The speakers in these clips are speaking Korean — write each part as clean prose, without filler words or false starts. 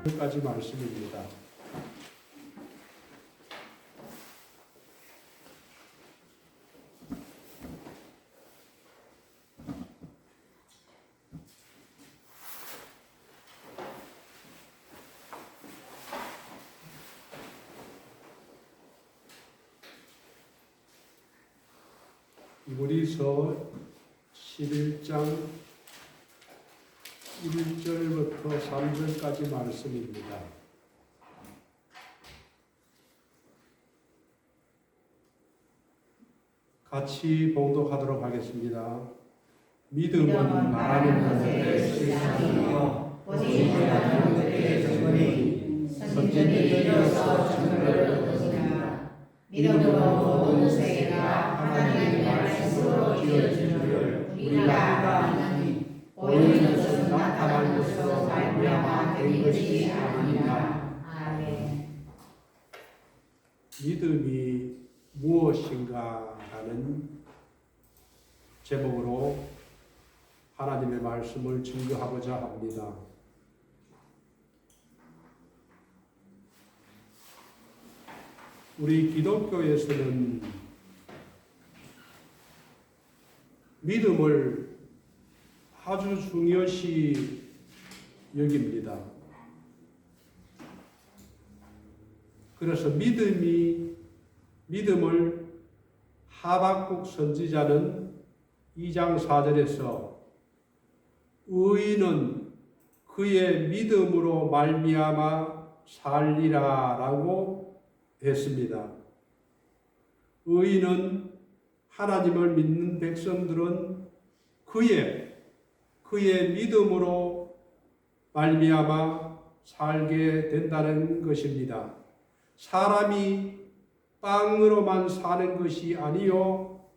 3절까지 말씀입니다. 히브리서 11장 1절부터 3절까지 말씀입니다. 같이 봉독하도록 하겠습니다. 믿음은 말하는 것에 실상이요 보지 못하는 것에 증거니 선지자들이 이어서 증거를 얻으니라. 믿음으로 모든 세계가 하나님의 말씀으로 지어진 줄 우리가 아나니 보이는 것은 나타난 것으로 말미암아 된 것이 아니라. 아멘. 믿음이 무엇인가 하는 제목으로 하나님의 말씀을 증거하고자 합니다. 우리 기독교에서는 믿음을 아주 중요시 여깁니다. 그래서 믿음을 하박국 선지자는 2장 4절에서 의인은 그의 믿음으로 말미암아 살리라라고 했습니다. 의인은 하나님을 믿는 백성들은 그의 믿음으로 말미암아 살게 된다는 것입니다. 사람이 빵으로만 사는 것이 아니요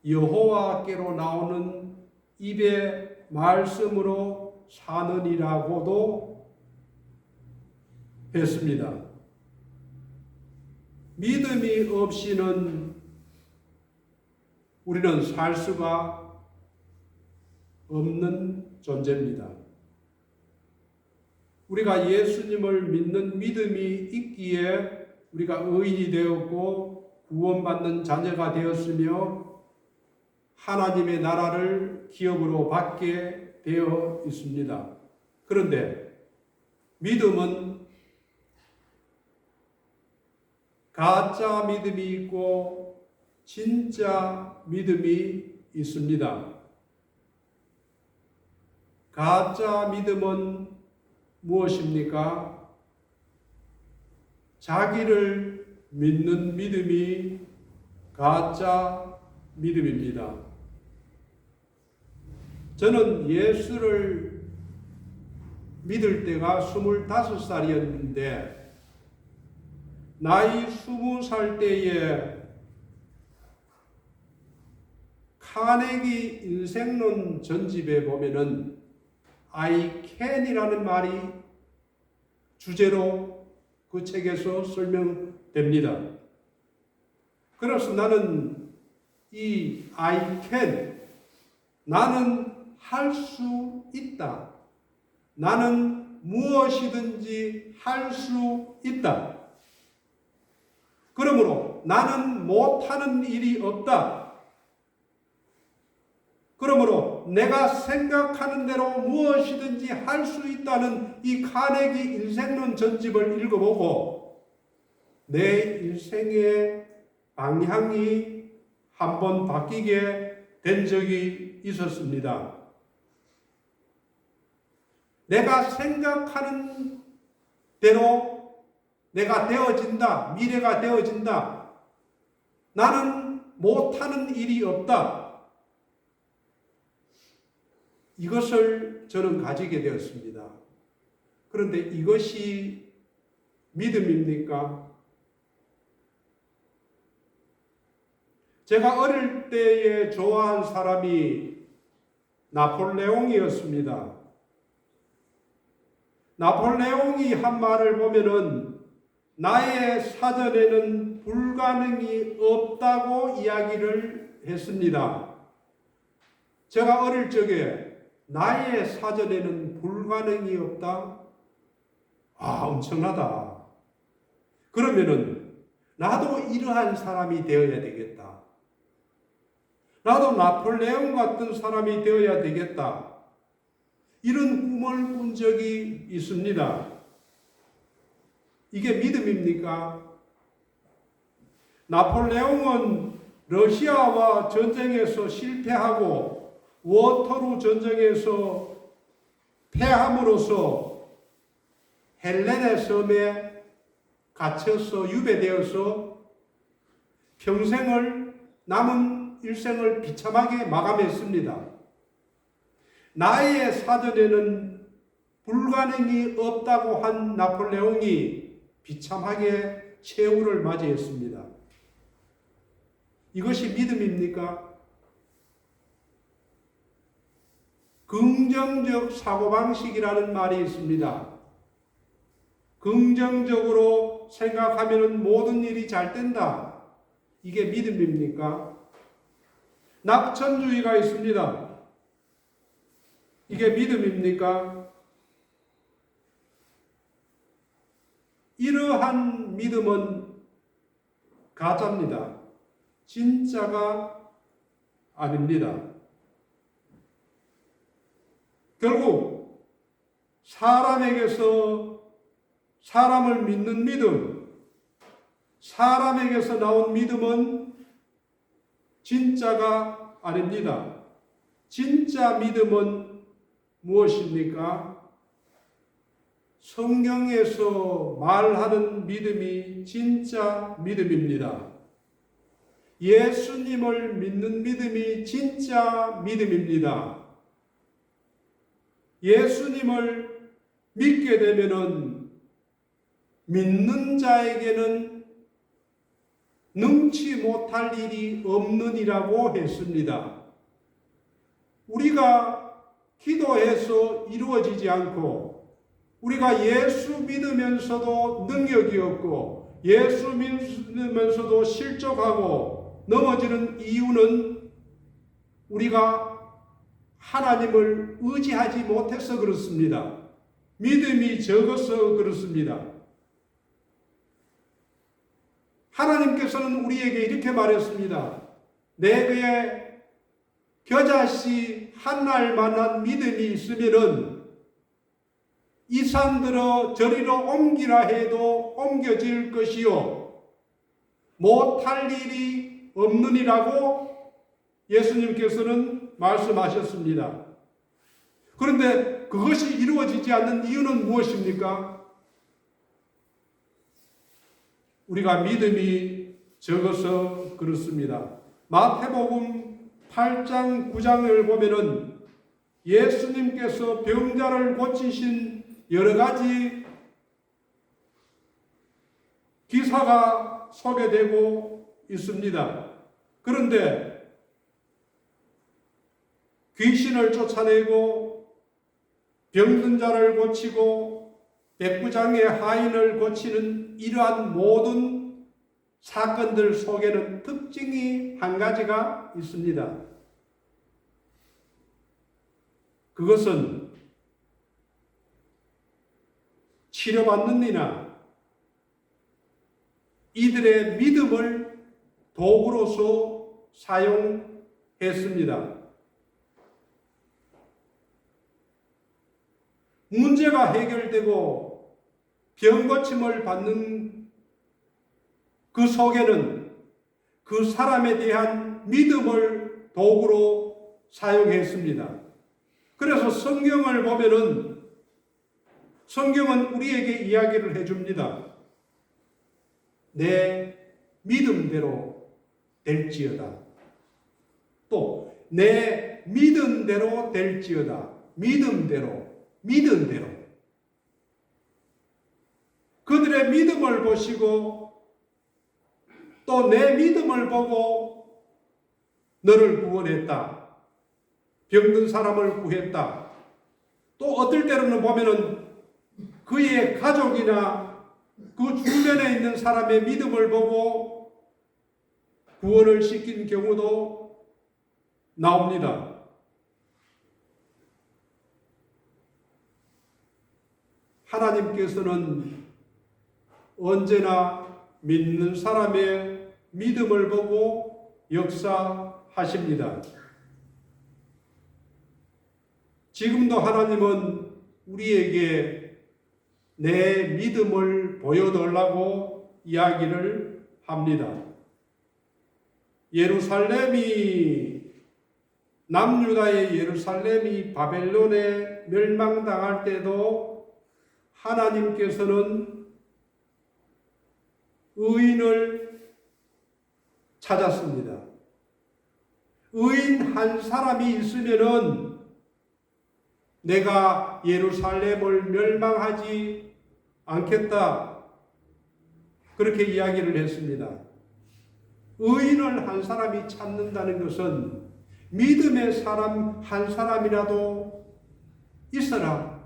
여호와께로 나오는 입의 말씀으로 사느니라고도 했습니다. 믿음이 없이는 우리는 살 수가 없는 존재입니다. 우리가 예수님을 믿는 믿음이 있기에 우리가 의인이 되었고 구원받는 자녀가 되었으며 하나님의 나라를 기업으로 받게 되어 있습니다. 그런데 믿음은 가짜 믿음이 있고 진짜 믿음이 있습니다. 가짜 믿음은 무엇입니까? 자기를 믿는 믿음이 가짜 믿음입니다. 저는 예수를 믿을 때가 25살이었는데 나이 20살 때에 카네기 인생론 전집에 보면은 I can이라는 말이 주제로 그 책에서 설명됩니다. 그래서 나는 이 I can, 나는 할 수 있다. 나는 무엇이든지 할 수 있다. 그러므로 나는 못하는 일이 없다. 그러므로 내가 생각하는 대로 무엇이든지 할 수 있다는 이 카네기 인생론 전집을 읽어보고 내 인생의 방향이 한번 바뀌게 된 적이 있었습니다. 내가 생각하는 대로 내가 되어진다. 미래가 되어진다. 나는 못하는 일이 없다. 이것을 저는 가지게 되었습니다. 그런데 이것이 믿음입니까? 제가 어릴 때에 좋아한 사람이 나폴레옹이었습니다. 나폴레옹이 한 말을 보면은 나의 사전에는 불가능이 없다고 이야기를 했습니다. 제가 어릴 적에 나의 사전에는 불가능이 없다? 엄청나다. 그러면은 나도 이러한 사람이 되어야 되겠다. 나도 나폴레옹 같은 사람이 되어야 되겠다. 이런 꿈을 꾼 적이 있습니다. 이게 믿음입니까? 나폴레옹은 러시아와 전쟁에서 실패하고 워터루 전쟁에서 패함으로써 헬렌의 섬에 갇혀서 유배되어서 평생을 남은 일생을 비참하게 마감했습니다. 나의 사전에는 불가능이 없다고 한 나폴레옹이 비참하게 최후를 맞이했습니다. 이것이 믿음입니까? 긍정적 사고방식이라는 말이 있습니다. 긍정적으로 생각하면 모든 일이 잘 된다. 이게 믿음입니까? 낙천주의가 있습니다. 이게 믿음입니까? 이러한 믿음은 가짜입니다. 진짜가 아닙니다. 결국 사람에게서 사람을 믿는 믿음, 사람에게서 나온 믿음은 진짜가 아닙니다. 진짜 믿음은 무엇입니까? 성경에서 말하는 믿음이 진짜 믿음입니다. 예수님을 믿는 믿음이 진짜 믿음입니다. 예수님을 믿게 되면은 믿는 자에게는 능치 못할 일이 없느니라고 했습니다. 우리가 기도해서 이루어지지 않고 우리가 예수 믿으면서도 능력이 없고 예수 믿으면서도 실족하고 넘어지는 이유는 우리가 하나님을 의지하지 못해서 그렇습니다. 믿음이 적어서 그렇습니다. 하나님께서는 우리에게 이렇게 말했습니다. 내게 겨자씨 한 알만한 믿음이 있으면은 이 산들어 저리로 옮기라 해도 옮겨질 것이요 못할 일이 없느니라고 예수님께서는 말씀하셨습니다. 그런데 그것이 이루어지지 않는 이유는 무엇입니까? 우리가 믿음이 적어서 그렇습니다. 마태복음 8장 9장을 보면은 예수님께서 병자를 고치신 여러 가지 기사가 소개되고 있습니다. 그런데 귀신을 쫓아내고 병든 자를 고치고 백부장의 하인을 고치는 이러한 모든 사건들 속에는 특징이 한 가지가 있습니다. 그것은 치료받는 이나 이들의 믿음을 도구로서 사용했습니다. 문제가 해결되고 병 고침을 받는 그 속에는 그 사람에 대한 믿음을 도구로 사용했습니다. 그래서 성경을 보면은 성경은 우리에게 이야기를 해줍니다. 내 믿음대로 될지어다. 또 내 믿은 대로 될지어다. 믿음대로. 그들의 믿음을 보시고 또 내 믿음을 보고 너를 구원했다. 병든 사람을 구했다. 또 어떨 때로는 보면은 그의 가족이나 그 주변에 있는 사람의 믿음을 보고 구원을 시킨 경우도 나옵니다. 하나님께서는 언제나 믿는 사람의 믿음을 보고 역사하십니다. 지금도 하나님은 우리에게 내 믿음을 보여달라고 이야기를 합니다. 남유다의 예루살렘이 바벨론에 멸망당할 때도 하나님께서는 의인을 찾았습니다. 의인 한 사람이 있으면은 내가 예루살렘을 멸망하지 않겠다. 그렇게 이야기를 했습니다. 의인을 한 사람이 찾는다는 것은 믿음의 사람 한 사람이라도 있어라.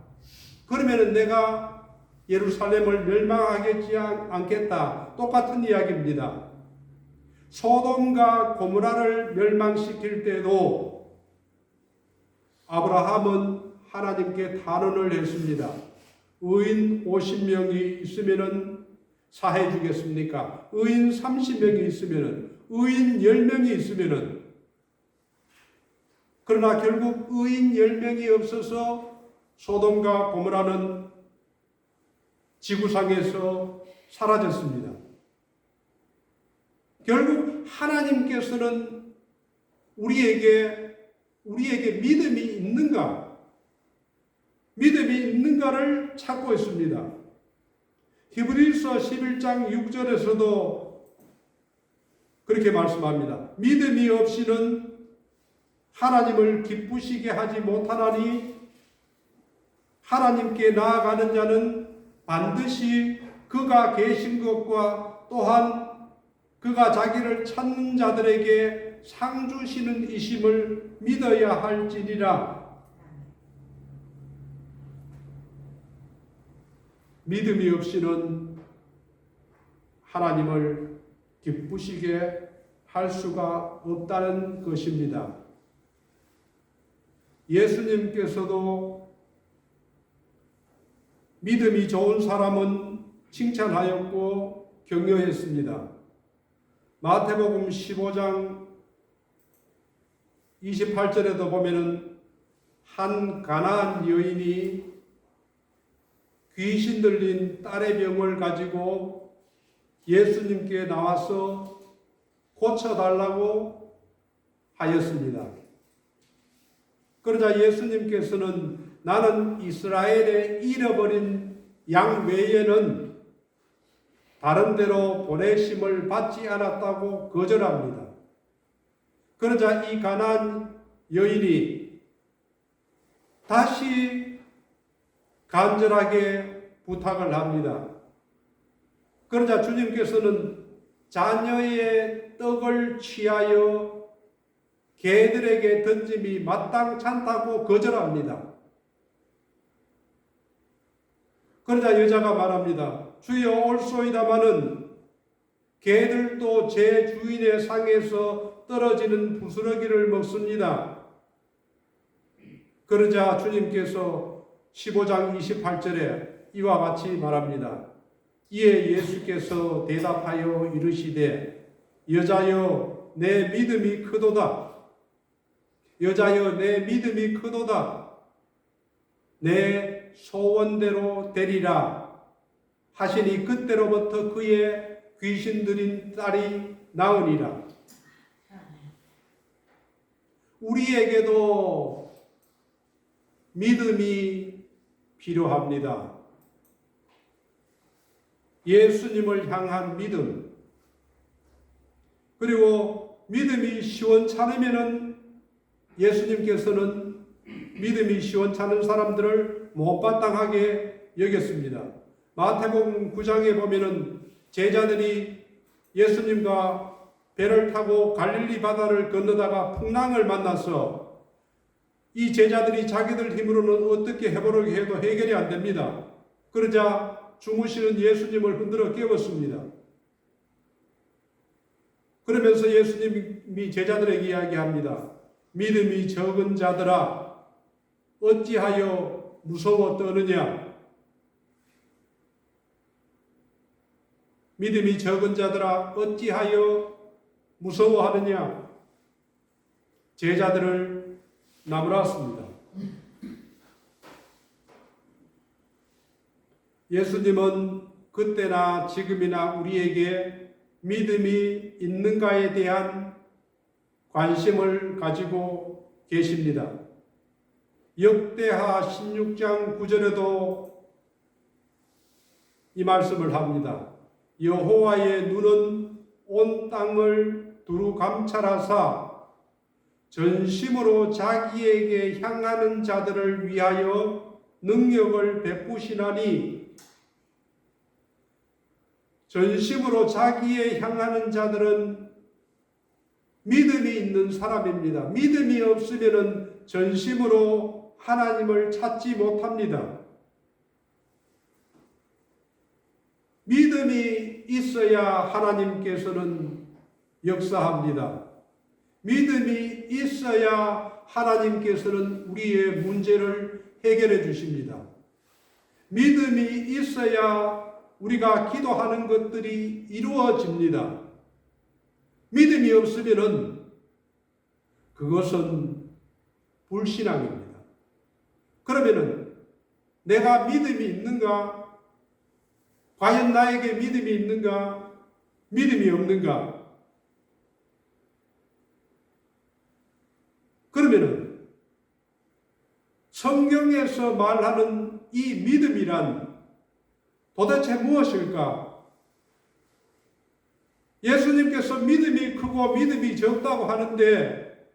그러면은 내가 예루살렘을 멸망하겠지 않겠다. 똑같은 이야기입니다. 소돔과 고모라를 멸망시킬 때도 아브라함은 하나님께 단언을 했습니다. 의인 50명이 있으면은 사해 주겠습니까? 의인 30명이 있으면은, 의인 10명이 있으면은, 그러나 결국 의인 10명이 없어서 소돔과 고모라는 지구상에서 사라졌습니다. 결국 하나님께서는 우리에게 믿음이 있는가를 찾고 있습니다. 히브리서 11장 6절에서도 그렇게 말씀합니다. 믿음이 없이는 하나님을 기쁘시게 하지 못하나니 하나님께 나아가는 자는 반드시 그가 계신 것과 또한 그가 자기를 찾는 자들에게 상 주시는 이심을 믿어야 할지니라. 믿음이 없이는 하나님을 기쁘시게 할 수가 없다는 것입니다. 예수님께서도 믿음이 좋은 사람은 칭찬하였고 격려했습니다. 마태복음 15장 28절에도 보면은 한 가나안 여인이 귀신 들린 딸의 병을 가지고 예수님께 나와서 고쳐달라고 하였습니다. 그러자 예수님께서는 나는 이스라엘에 잃어버린 양 외에는 다른 데로 보내심을 받지 않았다고 거절합니다. 그러자 이 가나안 여인이 다시 간절하게 부탁을 합니다. 그러자 주님께서는 자녀의 떡을 취하여 개들에게 던짐이 마땅치 않다고 거절합니다. 그러자 여자가 말합니다. 주여 올소이다마는 개들도 제 주인의 상에서 떨어지는 부스러기를 먹습니다. 그러자 주님께서 15장 28절에 이와 같이 말합니다. 이에 예수께서 대답하여 이르시되 여자여 내 믿음이 크도다. 여자여 내 믿음이 크도다. 내 소원대로 되리라 하시니 그때로부터 그의 귀신 들인 딸이 나으니라. 우리에게도 믿음이 필요합니다. 예수님을 향한 믿음. 그리고 믿음이 시원찮으면은 예수님께서는 믿음이 시원찮은 사람들을 못마땅하게 여겼습니다. 마태복음 9장에 보면은 제자들이 예수님과 배를 타고 갈릴리 바다를 건너다가 풍랑을 만나서 이 제자들이 자기들 힘으로는 어떻게 해보려고 해도 해결이 안 됩니다. 그러자 주무시는 예수님을 흔들어 깨웠습니다. 그러면서 예수님이 제자들에게 이야기합니다. 믿음이 적은 자들아 어찌하여 무서워 떠느냐. 믿음이 적은 자들아 어찌하여 무서워하느냐. 제자들을 나무랐습니다. 예수님은 그때나 지금이나 우리에게 믿음이 있는가에 대한 관심을 가지고 계십니다. 역대하 16장 9절에도 이 말씀을 합니다. 여호와의 눈은 온 땅을 두루 감찰하사 전심으로 자기에게 향하는 자들을 위하여 능력을 베푸시나니, 전심으로 자기에 향하는 자들은 믿음이 있는 사람입니다. 믿음이 없으면 전심으로 하나님을 찾지 못합니다. 믿음이 있어야 하나님께서는 역사합니다. 믿음이 있어야 하나님께서는 우리의 문제를 해결해 주십니다. 믿음이 있어야 우리가 기도하는 것들이 이루어집니다. 믿음이 없으면 그것은 불신앙입니다. 그러면 내가 믿음이 있는가? 과연 나에게 믿음이 있는가? 믿음이 없는가? 그러면 성경에서 말하는 이 믿음이란 도대체 무엇일까? 예수님께서 믿음이 크고 믿음이 적다고 하는데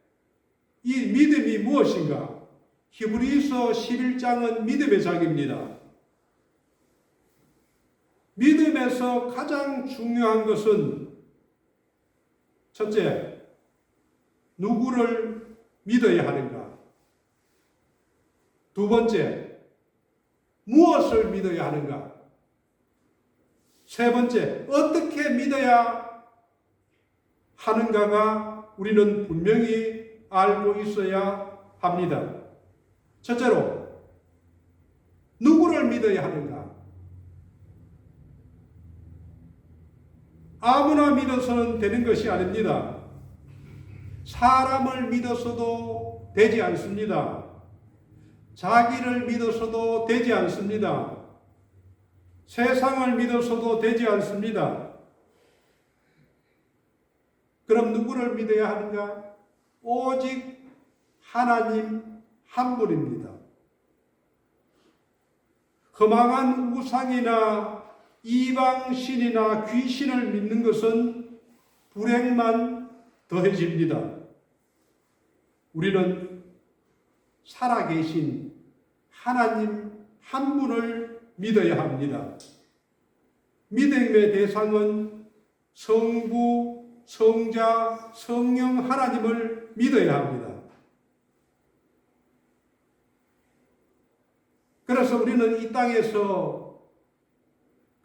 이 믿음이 무엇인가? 히브리서 11장은 믿음의 장입니다. 믿음에서 가장 중요한 것은 첫째, 누구를 믿어야 하는가? 두 번째, 무엇을 믿어야 하는가? 세 번째, 어떻게 믿어야 하는가가 우리는 분명히 알고 있어야 합니다. 첫째로, 누구를 믿어야 하는가? 아무나 믿어서는 되는 것이 아닙니다. 사람을 믿어서도 되지 않습니다. 자기를 믿어서도 되지 않습니다. 세상을 믿어서도 되지 않습니다. 그럼 누구를 믿어야 하는가? 오직 하나님 한 분입니다. 허망한 우상이나 이방신이나 귀신을 믿는 것은 불행만 더해집니다. 우리는 살아계신 하나님 한 분을 믿어야 합니다. 믿음의 대상은 성부, 성자, 성령 하나님을 믿어야 합니다. 그래서 우리는 이 땅에서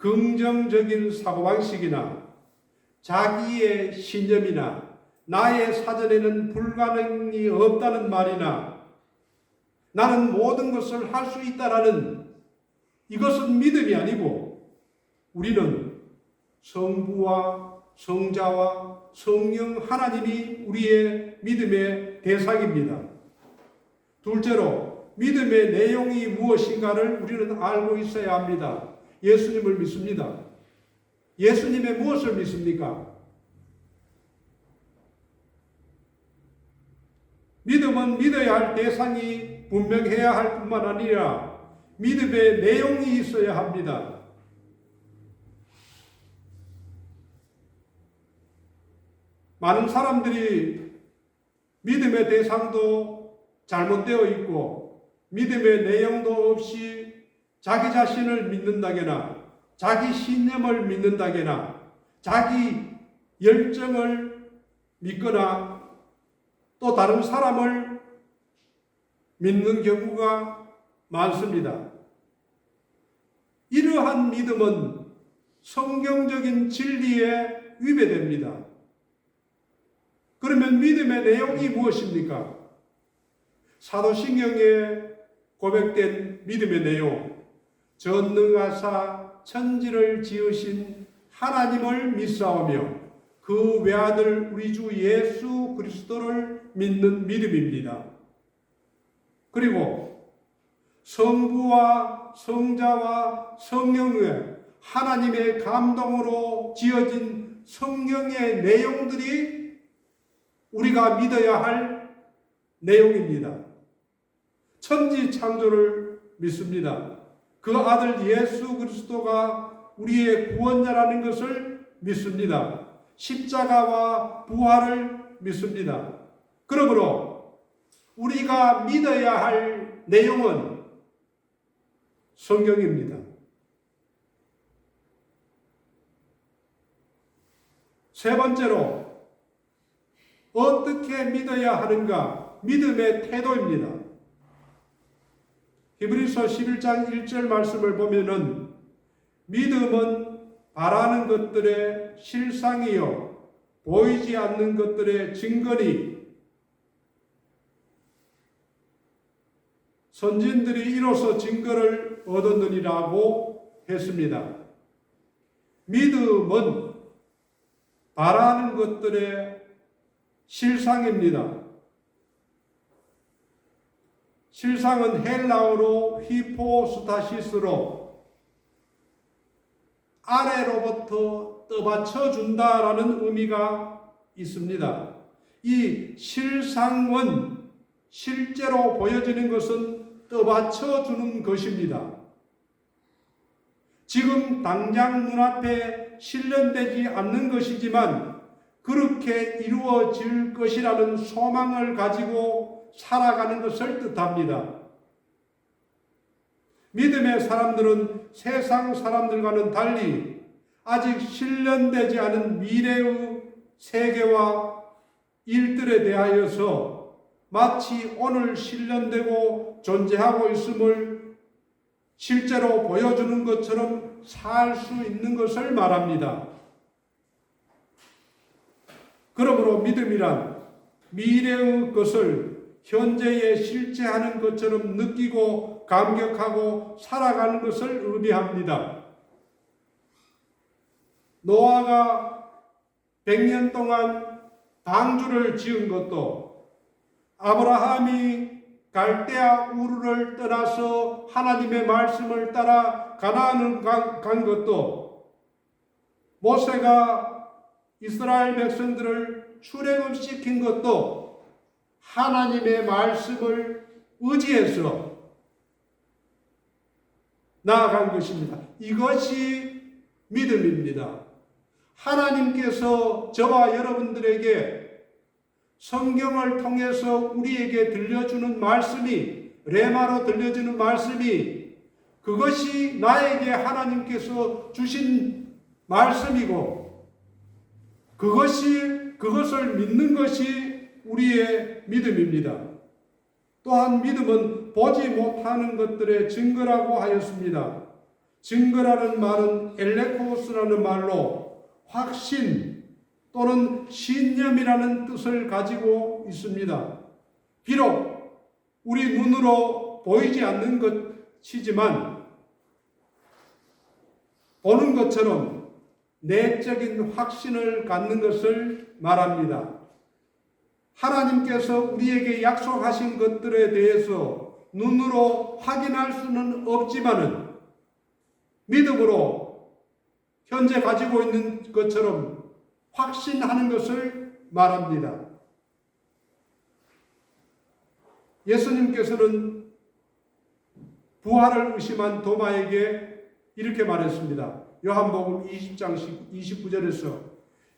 긍정적인 사고방식이나 자기의 신념이나 나의 사전에는 불가능이 없다는 말이나 나는 모든 것을 할 수 있다라는 이것은 믿음이 아니고 우리는 성부와 성자와 성령 하나님이 우리의 믿음의 대상입니다. 둘째로 믿음의 내용이 무엇인가를 우리는 알고 있어야 합니다. 예수님을 믿습니다. 예수님의 무엇을 믿습니까? 믿음은 믿어야 할 대상이 분명해야 할 뿐만 아니라 믿음의 내용이 있어야 합니다. 많은 사람들이 믿음의 대상도 잘못되어 있고 믿음의 내용도 없이 자기 자신을 믿는다거나 자기 신념을 믿는다거나 자기 열정을 믿거나 또 다른 사람을 믿는 경우가 많습니다. 이러한 믿음은 성경적인 진리에 위배됩니다. 그러면 믿음의 내용이 무엇입니까? 사도신경에 고백된 믿음의 내용, 전능하사 천지를 지으신 하나님을 믿사오며 그 외아들 우리 주 예수 그리스도를 믿는 믿음입니다. 그리고 성부와 성자와 성령의 하나님의 감동으로 지어진 성경의 내용들이 우리가 믿어야 할 내용입니다. 천지 창조를 믿습니다. 그 아들 예수 그리스도가 우리의 구원자라는 것을 믿습니다. 십자가와 부활을 믿습니다. 그러므로 우리가 믿어야 할 내용은 성경입니다. 세 번째로 어떻게 믿어야 하는가? 믿음의 태도입니다. 히브리서 11장 1절 말씀을 보면은 믿음은 바라는 것들의 실상이요 보이지 않는 것들의 증거니 선진들이 이로써 증거를 얻었느니라고 했습니다. 믿음은 바라는 것들의 실상입니다. 실상은 헬라어로 히포스타시스로 아래로부터 떠받쳐 준다라는 의미가 있습니다. 이 실상은 실제로 보여지는 것은 떠받쳐 주는 것입니다. 지금 당장 눈앞에 실현되지 않는 것이지만 그렇게 이루어질 것이라는 소망을 가지고 살아가는 것을 뜻합니다. 믿음의 사람들은 세상 사람들과는 달리 아직 실현되지 않은 미래의 세계와 일들에 대하여서 마치 오늘 실현되고 존재하고 있음을 실제로 보여주는 것처럼 살 수 있는 것을 말합니다. 그러므로 믿음이란 미래의 것을 현재에 실제하는 것처럼 느끼고 감격하고 살아가는 것을 의미합니다. 노아가 100년 동안 방주를 지은 것도 아브라함이 갈대아 우르를 떠나서 하나님의 말씀을 따라 가나안을 간 것도 모세가 이스라엘 백성들을 출애굽시킨 것도 하나님의 말씀을 의지해서 나아간 것입니다. 이것이 믿음입니다. 하나님께서 저와 여러분들에게 성경을 통해서 우리에게 들려주는 말씀이, 레마로 들려주는 말씀이 그것이 나에게 하나님께서 주신 말씀이고 그것을 믿는 것이 우리의 믿음입니다. 또한 믿음은 보지 못하는 것들의 증거라고 하였습니다. 증거라는 말은 엘레코스라는 말로 확신 또는 신념이라는 뜻을 가지고 있습니다. 비록 우리 눈으로 보이지 않는 것이지만 보는 것처럼 내적인 확신을 갖는 것을 말합니다. 하나님께서 우리에게 약속하신 것들에 대해서 눈으로 확인할 수는 없지만은 믿음으로 현재 가지고 있는 것처럼 확신하는 것을 말합니다. 예수님께서는 부활을 의심한 도마에게 이렇게 말했습니다. 요한복음 20장 29절에서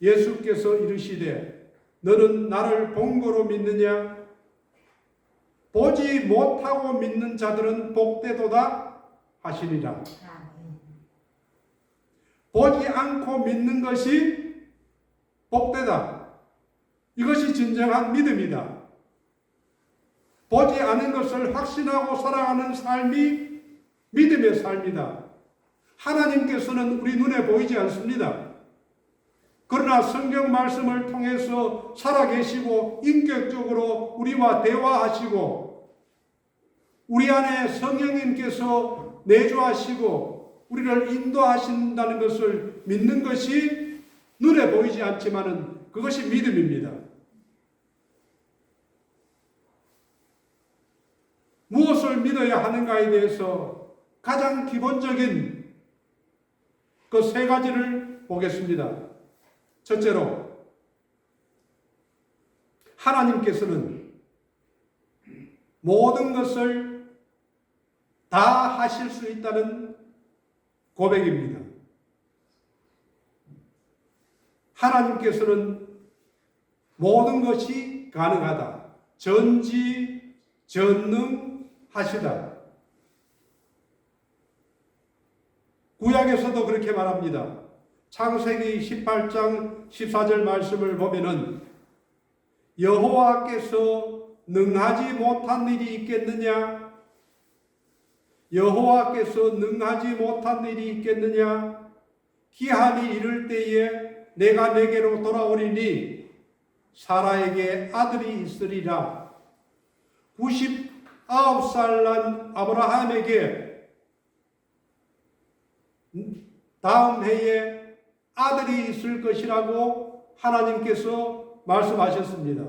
예수께서 이르시되 너는 나를 본 거로 믿느냐? 보지 못하고 믿는 자들은 복되도다 하시니라. 보지 않고 믿는 것이 복되다. 이것이 진정한 믿음이다. 보지 않은 것을 확신하고 살아가는 삶이 믿음의 삶이다. 하나님께서는 우리 눈에 보이지 않습니다. 그러나 성경 말씀을 통해서 살아계시고 인격적으로 우리와 대화하시고 우리 안에 성령님께서 내주하시고 우리를 인도하신다는 것을 믿는 것이 눈에 보이지 않지만은 그것이 믿음입니다. 무엇을 믿어야 하는가에 대해서 가장 기본적인 그 세 가지를 보겠습니다. 첫째로, 하나님께서는 모든 것을 다 하실 수 있다는 고백입니다. 하나님께서는 모든 것이 가능하다. 전지전능하시다. 구약에서도 그렇게 말합니다. 창세기 18장 14절 말씀을 보면은 여호와께서 능하지 못한 일이 있겠느냐? 여호와께서 능하지 못한 일이 있겠느냐? 기한이 이를 때에 내가 내게로 돌아오리니 사라에게 아들이 있으리라. 99살 난 아브라함에게 다음 해에 아들이 있을 것이라고 하나님께서 말씀하셨습니다.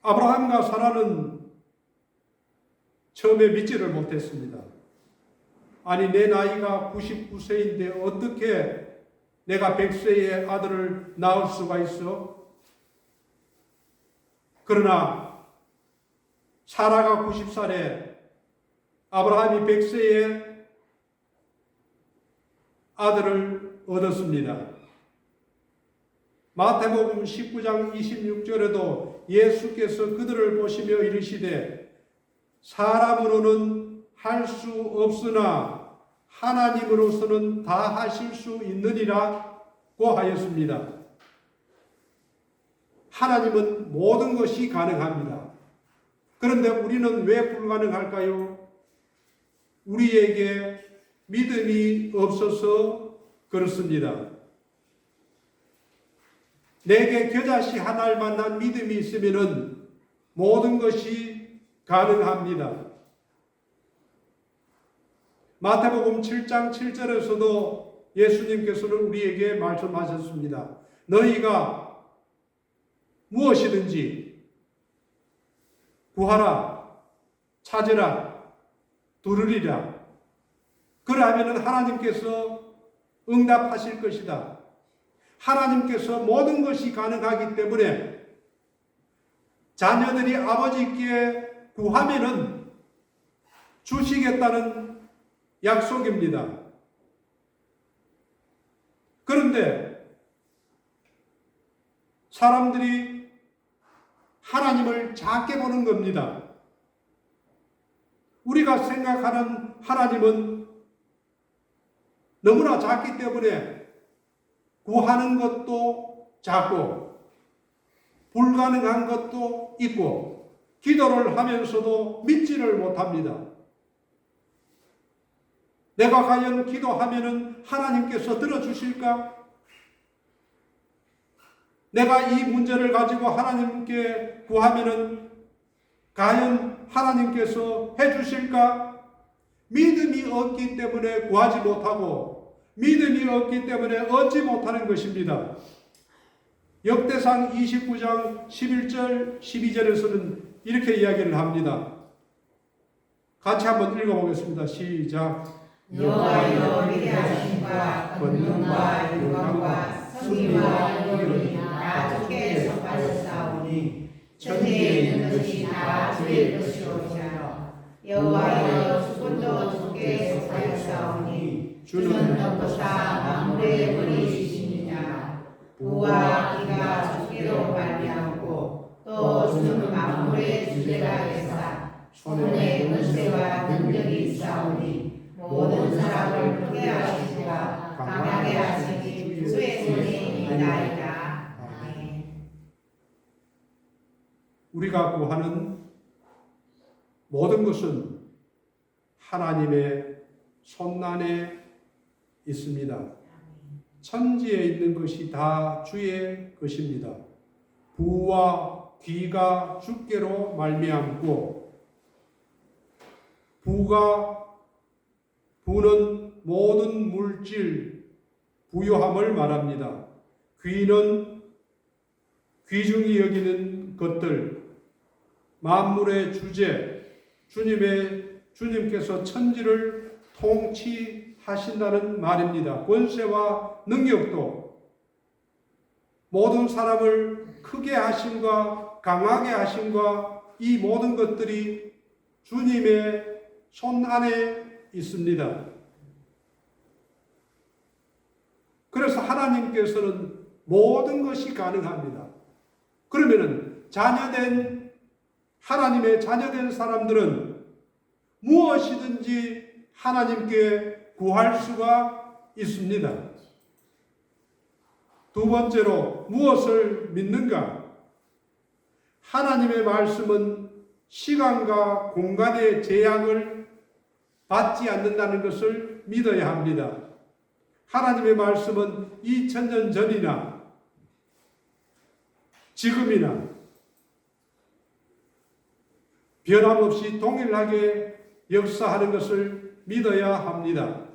아브라함과 사라는 처음에 믿지를 못했습니다. 아니, 내 나이가 99세인데 어떻게 내가 100세의 아들을 낳을 수가 있어? 그러나 사라가 90살에 아브라함이 100세에 아들을 얻었습니다. 마태복음 19장 26절에도 예수께서 그들을 보시며 이르시되 사람으로는 할 수 없으나 하나님으로서는 다 하실 수 있느니라고 하였습니다. 하나님은 모든 것이 가능합니다. 그런데 우리는 왜 불가능할까요? 우리에게 믿음이 없어서 그렇습니다. 내게 겨자씨 하나를 만난 믿음이 있으면 모든 것이 가능합니다. 마태복음 7장 7절에서도 예수님께서는 우리에게 말씀하셨습니다. 너희가 무엇이든지 구하라, 찾으라, 두르리라. 그러하면 하나님께서 응답하실 것이다. 하나님께서 모든 것이 가능하기 때문에 자녀들이 아버지께 구하면은 주시겠다는 약속입니다. 그런데 사람들이 하나님을 작게 보는 겁니다. 우리가 생각하는 하나님은 너무나 작기 때문에 구하는 것도 작고 불가능한 것도 있고 기도를 하면서도 믿지를 못합니다. 내가 과연 기도하면은 하나님께서 들어주실까? 내가 이 문제를 가지고 하나님께 구하면은 과연 하나님께서 해주실까? 믿음이 없기 때문에 구하지 못하고 믿음이 없기 때문에 얻지 못하는 것입니다. 역대상 29장 11절 12절에서는 이렇게 이야기를 합니다. 같이 한번 읽어보겠습니다. 시작. 여호와여 위대하심과 권능과 영광과 승리와 영광이 다 주께 속하였사오니 천지에 있는 것이 다 주의 것이오시며 여호와여 수군도 주께 속하였사오니 주는 전부사 만물의 머리이시니라. 부와 기가 주께로 말미암고 또 주는 만물의 주제가 되사 손에 권세와 능력이 있사오니 모든 사람을 크게 하시기와 강하게 하시기 주의 손이 있나이다. 아멘. 우리가 구하는 모든 것은 하나님의 손안에 있습니다. 천지에 있는 것이 다 주의 것입니다. 부와 귀가 주께로 말미암고 부는 모든 물질, 부요함을 말합니다. 귀는 귀중히 여기는 것들, 만물의 주제, 주님께서 천지를 통치하신다는 말입니다. 권세와 능력도 모든 사람을 크게 하심과 강하게 하심과 이 모든 것들이 주님의 손 안에 있습니다. 그래서 하나님께서는 모든 것이 가능합니다. 그러면은 하나님의 자녀된 사람들은 무엇이든지 하나님께 구할 수가 있습니다. 두 번째로 무엇을 믿는가? 하나님의 말씀은 시간과 공간의 제약을 받지 않는다는 것을 믿어야 합니다. 하나님의 말씀은 2000년 전이나 지금이나 변함없이 동일하게 역사하는 것을 믿어야 합니다.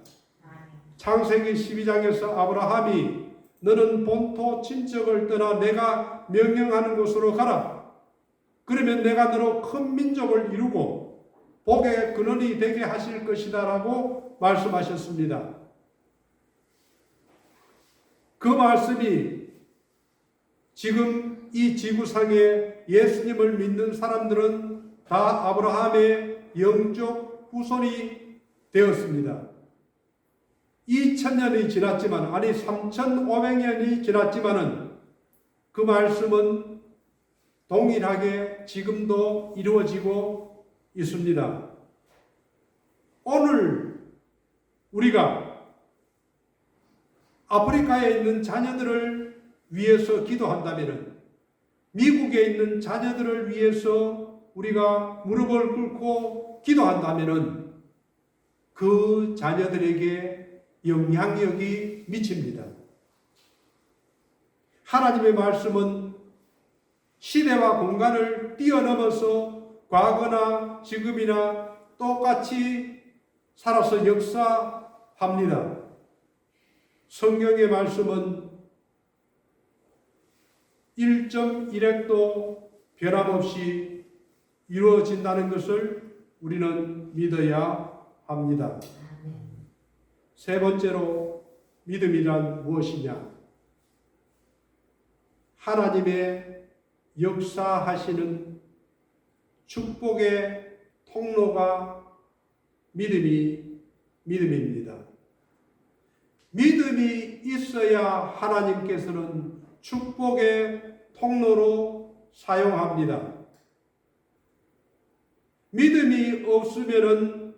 창세기 12장에서 아브라함이 너는 본토 친척을 떠나 내가 명령하는 곳으로 가라. 그러면 내가 너로 큰 민족을 이루고 복의 근원이 되게 하실 것이다 라고 말씀하셨습니다. 그 말씀이 지금 이 지구상에 예수님을 믿는 사람들은 다 아브라함의 영적 후손이 되었습니다. 2000년이 지났지만, 아니 3500년이 지났지만은 그 말씀은 동일하게 지금도 이루어지고 있습니다. 오늘 우리가 아프리카에 있는 자녀들을 위해서 기도한다면, 미국에 있는 자녀들을 위해서 우리가 무릎을 꿇고 기도한다면 그 자녀들에게 영향력이 미칩니다. 하나님의 말씀은 시대와 공간을 뛰어넘어서 과거나 지금이나 똑같이 살아서 역사합니다. 성경의 말씀은 1.1핵도 변함없이 이루어진다는 것을 우리는 믿어야 합니다. 세 번째로 믿음이란 무엇이냐? 하나님의 역사하시는 축복의 통로가 믿음입니다. 믿음이 있어야 하나님께서는 축복의 통로로 사용합니다. 믿음이 없으면은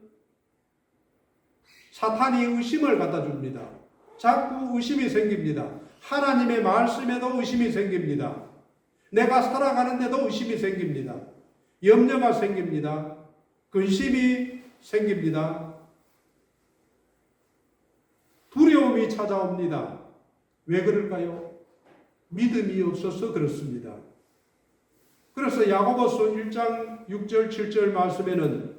사탄이 의심을 갖다 줍니다. 자꾸 의심이 생깁니다. 하나님의 말씀에도 의심이 생깁니다. 내가 살아가는데도 의심이 생깁니다. 염려가 생깁니다. 근심이 생깁니다. 두려움이 찾아옵니다. 왜 그럴까요? 믿음이 없어서 그렇습니다. 그래서 야고보서 1장 6절 7절 말씀에는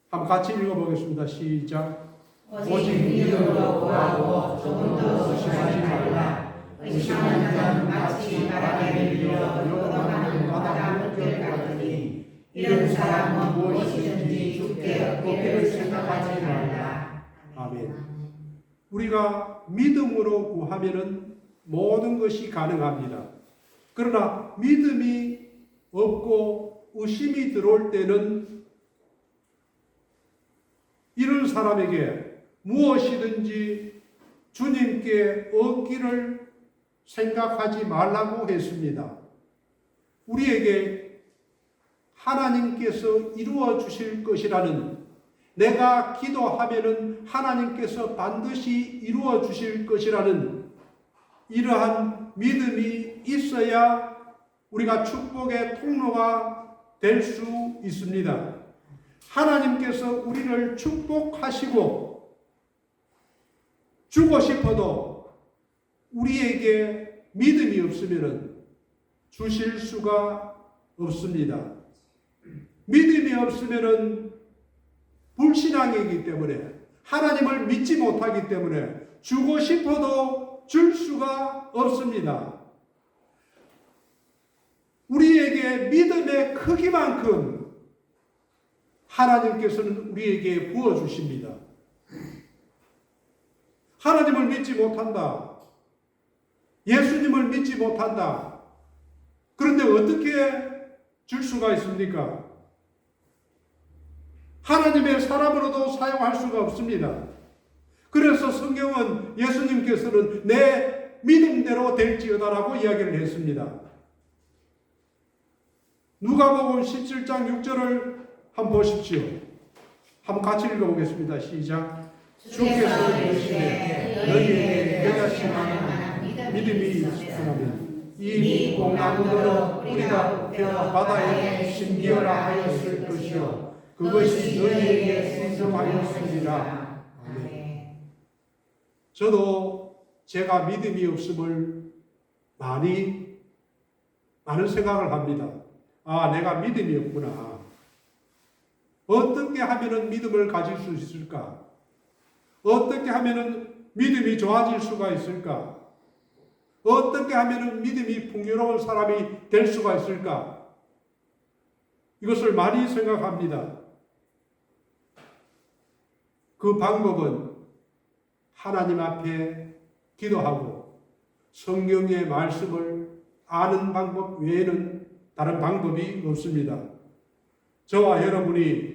한번 같이 읽어보겠습니다. 시작. 오직 믿음으로 구하고 조금도 의심하지 말라. 의심하는 자는 마치 바람에 밀려 요동하는 바다 물결 같으니 이런 사람은 무엇이든지 죽게 얻기를 생각하지 말라. 아멘. 우리가 믿음으로 구하면은 모든 것이 가능합니다. 그러나 믿음이 없고 의심이 들어올 때는 이런 사람에게 무엇이든지 주님께 얻기를 생각하지 말라고 했습니다. 우리에게 하나님께서 이루어 주실 것이라는, 내가 기도하면은 하나님께서 반드시 이루어 주실 것이라는 이러한 믿음이 있어야 우리가 축복의 통로가 될 수 있습니다. 하나님께서 우리를 축복하시고 주고 싶어도 우리에게 믿음이 없으면 주실 수가 없습니다. 믿음이 없으면 불신앙이기 때문에 하나님을 믿지 못하기 때문에 주고 싶어도 줄 수가 없습니다. 우리에게 믿음의 크기만큼 하나님께서는 우리에게 부어주십니다. 하나님을 믿지 못한다. 예수님을 믿지 못한다. 그런데 어떻게 줄 수가 있습니까? 하나님의 사람으로도 사용할 수가 없습니다. 그래서 성경은 예수님께서는 내 믿음대로 될지어다라고 이야기를 했습니다. 누가복음 17장 6절을 한번 보십시오. 한번 같이 읽어보겠습니다. 시작. 주께서 이르시되 너희에게 여자심하는 믿음이 있으면 이 뽕나무들로 뿌리가 뽑혀 바다에 심기어라 하였을 것이요 그것이 너희에게 생성하였으리라. 아멘. 저도 제가 믿음이 없음을 많은 생각을 합니다. 아, 내가 믿음이 없구나. 어떻게 하면은 믿음을 가질 수 있을까? 어떻게 하면은 믿음이 좋아질 수가 있을까? 어떻게 하면은 믿음이 풍요로운 사람이 될 수가 있을까? 이것을 많이 생각합니다. 그 방법은 하나님 앞에 기도하고 성경의 말씀을 아는 방법 외에는 다른 방법이 없습니다. 저와 여러분이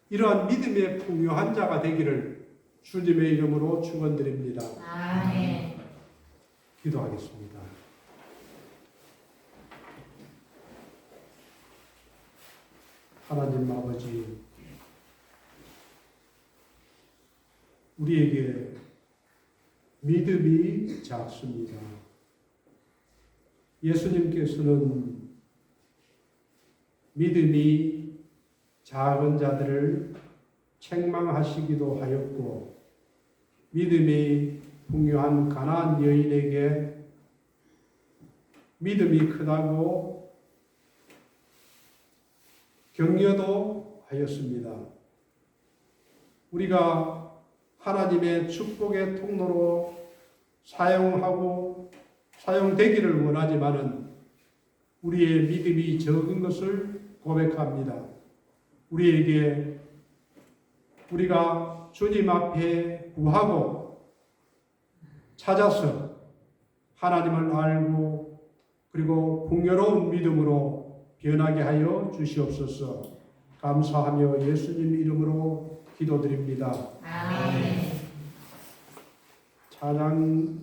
이러한 믿음의 풍요한 자가 되기를 주님의 이름으로 축원드립니다. 아멘. 기도하겠습니다. 하나님 아버지, 우리에게 믿음이 작습니다. 예수님께서는 믿음이 작은 자들을 책망하시기도 하였고 믿음이 풍요한 가나안 여인에게 믿음이 크다고 격려도 하였습니다. 우리가 하나님의 축복의 통로로 사용되기를 원하지만은 우리의 믿음이 적은 것을 고백합니다. 우리가 주님 앞에 구하고 찾아서 하나님을 알고 그리고 풍요로운 믿음으로 변하게 하여 주시옵소서. 감사하며 예수님 이름으로 기도드립니다. 아멘. 찬양